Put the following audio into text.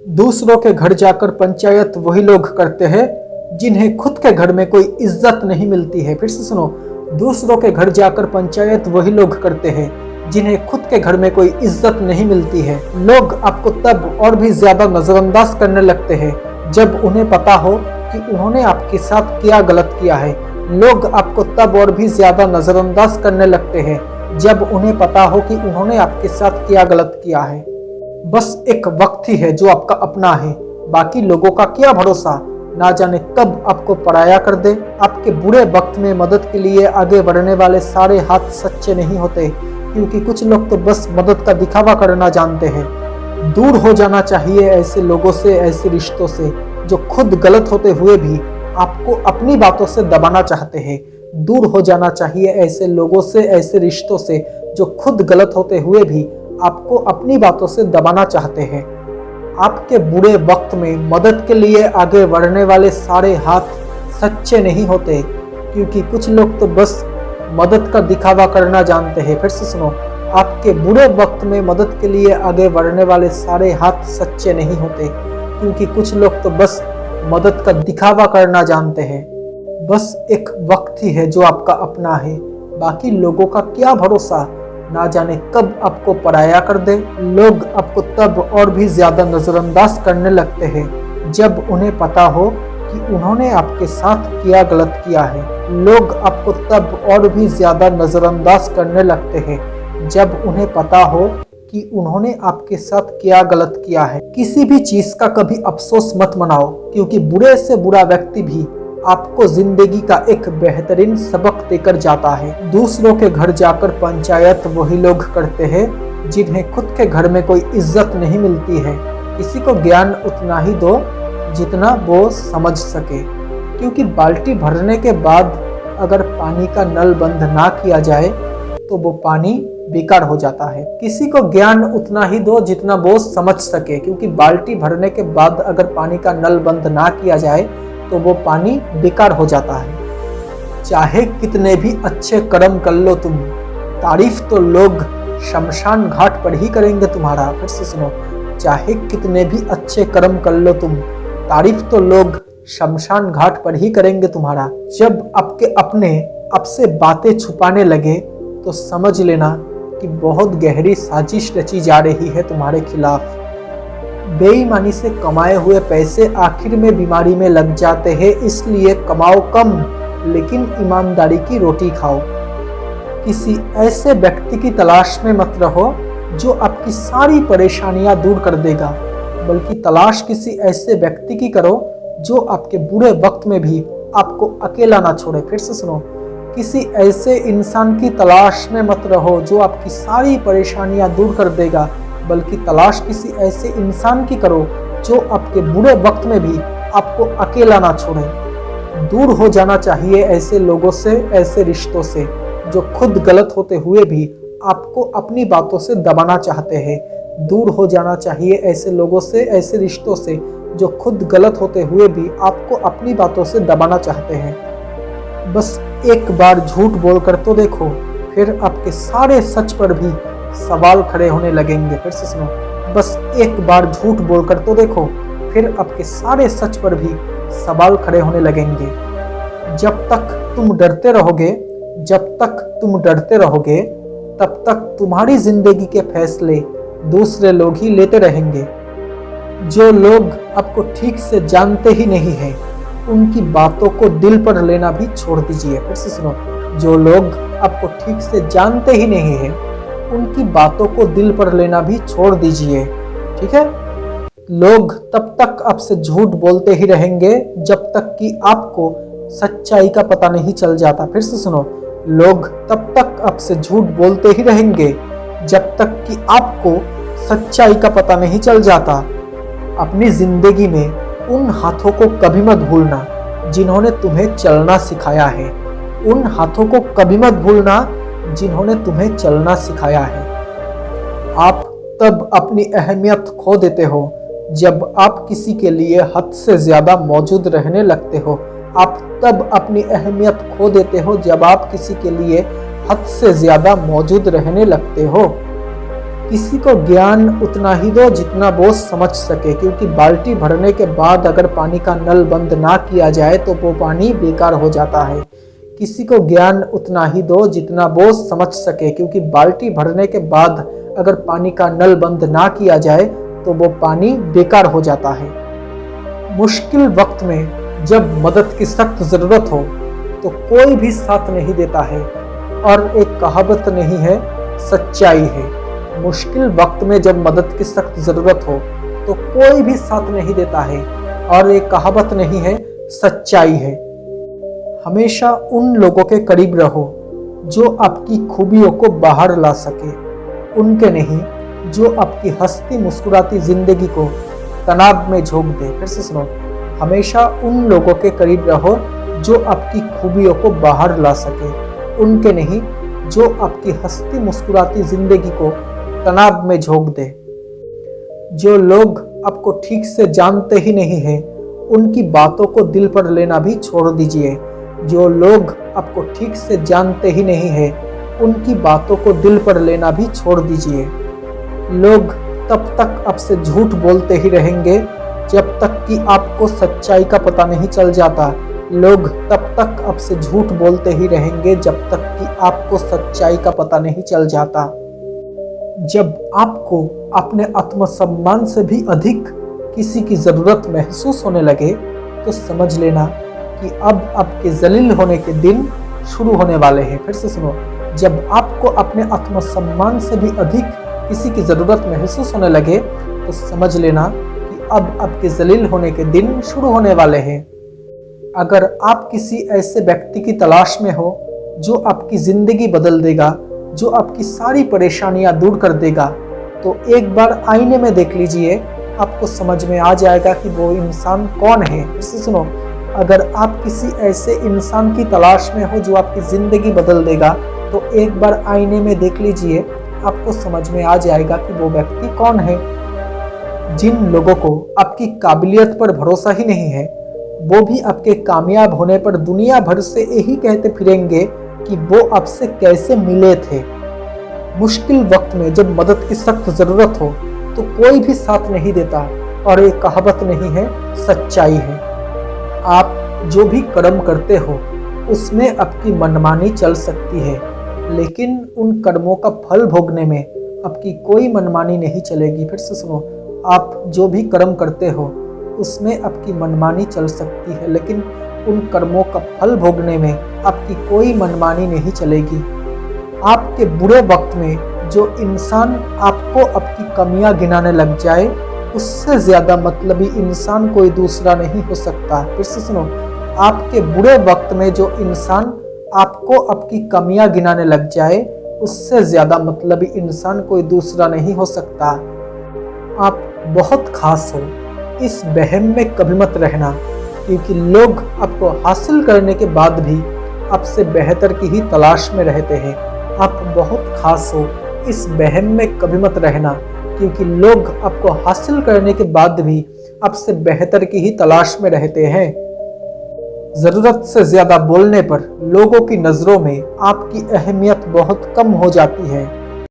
दूसरों के घर जाकर पंचायत वही लोग करते हैं जिन्हें खुद के घर में कोई इज्जत नहीं मिलती है। फिर से सुनो, दूसरों के घर जाकर पंचायत वही लोग करते हैं जिन्हें खुद के घर में कोई इज्जत नहीं मिलती है। लोग आपको तब और भी ज्यादा नजरअंदाज करने लगते हैं जब उन्हें पता हो कि उन्होंने आपके साथ क्या गलत किया है। लोग आपको तब और भी ज्यादा नजरअंदाज करने लगते हैं जब उन्हें पता हो कि उन्होंने आपके साथ क्या गलत किया है। बस एक वक्त ही है जो आपका अपना है, बाकी लोगों का क्या भरोसा, ना जाने कब आपको पराया कर दे। आपके बुरे वक्त में मदद के लिए आगे बढ़ने वाले सारे हाथ सच्चे नहीं होते, क्योंकि कुछ लोग तो बस मदद का दिखावा करना जानते हैं। दूर हो जाना चाहिए ऐसे लोगों से, ऐसे रिश्तों से जो खुद गलत होते हुए भी आपको अपनी बातों से दबाना चाहते हैं। दूर हो जाना चाहिए ऐसे लोगों से, ऐसे रिश्तों से जो खुद गलत होते हुए भी आपको अपनी बातों से दबाना चाहते हैं। आपके बुरे वक्त में मदद के लिए आगे बढ़ने वाले सारे हाथ सच्चे नहीं होते, क्योंकि कुछ लोग तो बस मदद का दिखावा करना जानते हैं। फिर से सुनो, आपके बुरे वक्त में मदद के लिए आगे बढ़ने वाले सारे हाथ सच्चे नहीं होते, क्योंकि कुछ लोग तो बस मदद का दिखावा करना जानते हैं। बस एक वक्त ही है जो आपका अपना है, बाकी लोगों का क्या भरोसा, ना जाने कब आपको पराया कर दे। लोग आपको तब और भी ज्यादा नजरअंदाज करने लगते हैं जब उन्हें पता हो कि उन्होंने आपके साथ क्या गलत किया है। लोग आपको तब और भी ज्यादा नजरअंदाज करने लगते हैं जब उन्हें पता हो कि उन्होंने आपके साथ क्या गलत किया है। किसी भी चीज का कभी अफसोस मत मनाओ, क्योंकि बुरे से बुरा व्यक्ति भी आपको जिंदगी का एक बेहतरीन सबक देकर जाता है। दूसरों के घर जाकर पंचायत वही लोग करते हैं जिन्हें खुद के घर में कोई इज्जत नहीं मिलती है। किसी को ज्ञान उतना ही दो जितना वो समझ सके, क्योंकि बाल्टी भरने के बाद अगर पानी का नल बंद ना किया जाए तो वो पानी बेकार हो जाता है। किसी को ज्ञान उतना ही दो जितना वो समझ सके, क्योंकि बाल्टी भरने के बाद अगर पानी का नल बंद ना किया जाए तो वो पानी बेकार हो जाता है। चाहे कितने भी अच्छे कर्म कर लो तुम, तारीफ तो लोग शमशान घाट पर ही करेंगे तुम्हारा। फिर से सुनो, चाहे कितने भी अच्छे कर्म कर लो तुम, तारीफ तो लोग शमशान घाट पर ही करेंगे तुम्हारा। जब आपके अपने आपसे बातें छुपाने लगे तो समझ लेना कि बहुत गहरी साजिश रची जा रही है तुम्हारे खिलाफ। बेईमानी से कमाए हुए पैसे आखिर में बीमारी में लग जाते हैं, इसलिए कमाओ कम लेकिन ईमानदारी की रोटी खाओ। किसी ऐसे व्यक्ति की तलाश में मत रहो जो आपकी सारी परेशानियां दूर कर देगा, बल्कि तलाश किसी ऐसे व्यक्ति की करो जो आपके बुरे वक्त में भी आपको अकेला ना छोड़े। फिर से सुनो, किसी ऐसे इंसान की तलाश में मत रहो जो आपकी सारी परेशानियां दूर कर देगा, बल्कि तलाश किसी ऐसे इंसान की करो जो आपके बुरे वक्त में भी आपको अकेला ना छोड़े। दूर हो जाना चाहिए ऐसे लोगों से, ऐसे रिश्तों से जो खुद गलत होते हुए भी आपको अपनी बातों से दबाना चाहते हैं। दूर हो जाना चाहिए ऐसे लोगों से, ऐसे रिश्तों से जो खुद गलत होते हुए भी आपको अपनी बातों से दबाना चाहते हैं। बस एक बार झूठ बोलकर तो देखो, फिर आपके सारे सच पर भी सवाल खड़े होने लगेंगे। फिर से सुनो, बस एक बार झूठ बोलकर तो देखो, फिर आपके सारे सच पर भी सवाल खड़े होने लगेंगे। जब तक तुम डरते रहोगे, जब तक तुम डरते रहोगे, तब तक तुम्हारी जिंदगी के फैसले दूसरे लोग ही लेते रहेंगे। जो लोग आपको ठीक से जानते ही नहीं हैं, उनकी बातों को दिल पर लेना भी छोड़ दीजिए। फिर से सुनो, जो लोग आपको ठीक से जानते ही नहीं हैं, उनकी बातों को दिल पर लेना भी छोड़ दीजिए। ठीक है? लोग तब तक आपसे झूठ बोलते ही रहेंगे जब तक कि आपको सच्चाई का पता नहीं चल जाता। फिर से सुनो, लोग तब तक आपसे झूठ बोलते ही रहेंगे जब तक कि आपको सच्चाई का पता नहीं चल जाता। अपनी जिंदगी में उन हाथों को कभी मत भूलना जिन्होंने तुम्हें चलना सिखाया है। उन हाथों को कभी मत भूलना जिन्होंने तुम्हें चलना सिखाया है। आप तब अपनी अहमियत खो देते हो जब आप किसी के लिए हद से ज्यादा मौजूद रहने लगते हो। आप तब अपनी अहमियत खो देते हो जब आप किसी के लिए हद से ज्यादा मौजूद रहने लगते हो। किसी को ज्ञान उतना ही दो जितना वो समझ सके, क्योंकि बाल्टी भरने के बाद अगर पानी का नल बंद ना किया जाए तो वो पानी बेकार हो जाता है। किसी को ज्ञान उतना ही दो जितना वो समझ सके, क्योंकि बाल्टी भरने के बाद अगर पानी का नल बंद ना किया जाए तो वो पानी बेकार हो जाता है। मुश्किल वक्त में जब मदद की सख्त ज़रूरत हो तो कोई भी साथ नहीं देता है, और एक कहावत नहीं है, सच्चाई है। मुश्किल वक्त में जब मदद की सख्त ज़रूरत हो तो कोई भी साथ नहीं देता है, और एक कहावत नहीं है, सच्चाई है। हमेशा उन लोगों के करीब रहो जो आपकी खूबियों को बाहर ला सके, उनके नहीं जो आपकी हंसती मुस्कुराती जिंदगी को तनाव में झोंक दे। फिर से सुनो, हमेशा उन लोगों के करीब रहो जो आपकी खूबियों को बाहर ला सके, उनके नहीं जो आपकी हंसती मुस्कुराती जिंदगी को तनाव में झोंक दे। जो लोग आपको ठीक से जानते ही नहीं हैं, उनकी बातों को दिल पर लेना भी छोड़ दीजिए। जो लोग आपको ठीक से जानते ही नहीं हैं, उनकी बातों को दिल पर लेना भी छोड़ दीजिए। लोग तब तक आपसे झूठ बोलते ही रहेंगे जब तक कि आपको सच्चाई का पता नहीं चल जाता। लोग तब तक आपसे झूठ बोलते ही रहेंगे जब तक कि आपको सच्चाई का पता नहीं चल जाता। जब आपको अपने आत्मसम्मान से भी अधिक किसी की ज़रूरत महसूस होने लगे तो समझ लेना कि अब आपके जलील होने के दिन शुरू होने वाले हैं। फिर से सुनो, जब आपको अपने आत्मसम्मान से भी अधिक किसी की ज़रूरत महसूस होने लगे तो समझ लेना कि अब आपके जलील होने के दिन शुरू होने वाले हैं। अगर आप किसी ऐसे व्यक्ति की तलाश में हो जो आपकी ज़िंदगी बदल देगा, जो आपकी सारी परेशानियां दूर कर देगा, तो एक बार आईने में देख लीजिए, आपको समझ में आ जाएगा कि वो इंसान कौन है। फिर से सुनो, अगर आप किसी ऐसे इंसान की तलाश में हो जो आपकी ज़िंदगी बदल देगा, तो एक बार आईने में देख लीजिए, आपको समझ में आ जाएगा कि वो व्यक्ति कौन है। जिन लोगों को आपकी काबिलियत पर भरोसा ही नहीं है, वो भी आपके कामयाब होने पर दुनिया भर से यही कहते फिरेंगे कि वो आपसे कैसे मिले थे। मुश्किल वक्त में जब मदद की सख्त ज़रूरत हो तो कोई भी साथ नहीं देता, और एक कहावत नहीं है, सच्चाई है। आप जो भी कर्म करते हो उसमें आपकी मनमानी चल सकती है, लेकिन उन कर्मों का फल भोगने में आपकी कोई मनमानी नहीं चलेगी। फिर से सुनो, आप जो भी कर्म करते हो उसमें आपकी मनमानी चल सकती है, लेकिन उन कर्मों का फल भोगने में आपकी कोई मनमानी नहीं चलेगी। आपके बुरे वक्त में जो इंसान आपको आपकी कमियां गिनाने लग जाए, उससे ज़्यादा मतलबी इंसान कोई दूसरा नहीं हो सकता। फिर से सुनो, आपके बुरे वक्त में जो इंसान आपको आपकी कमियां गिनाने लग जाए, उससे ज़्यादा मतलबी इंसान कोई दूसरा नहीं हो सकता। आप बहुत खास हो, इस वहम में कभी मत रहना, क्योंकि लोग आपको हासिल करने के बाद भी आपसे बेहतर की ही तलाश में रहते हैं। आप बहुत खास हो, इस वहम में कभी मत रहना, क्योंकि लोग आपको हासिल करने के बाद भी आपसे बेहतर की ही तलाश में रहते हैं। ज़रूरत से ज़्यादा बोलने पर लोगों की नज़रों में आपकी अहमियत बहुत कम हो जाती है।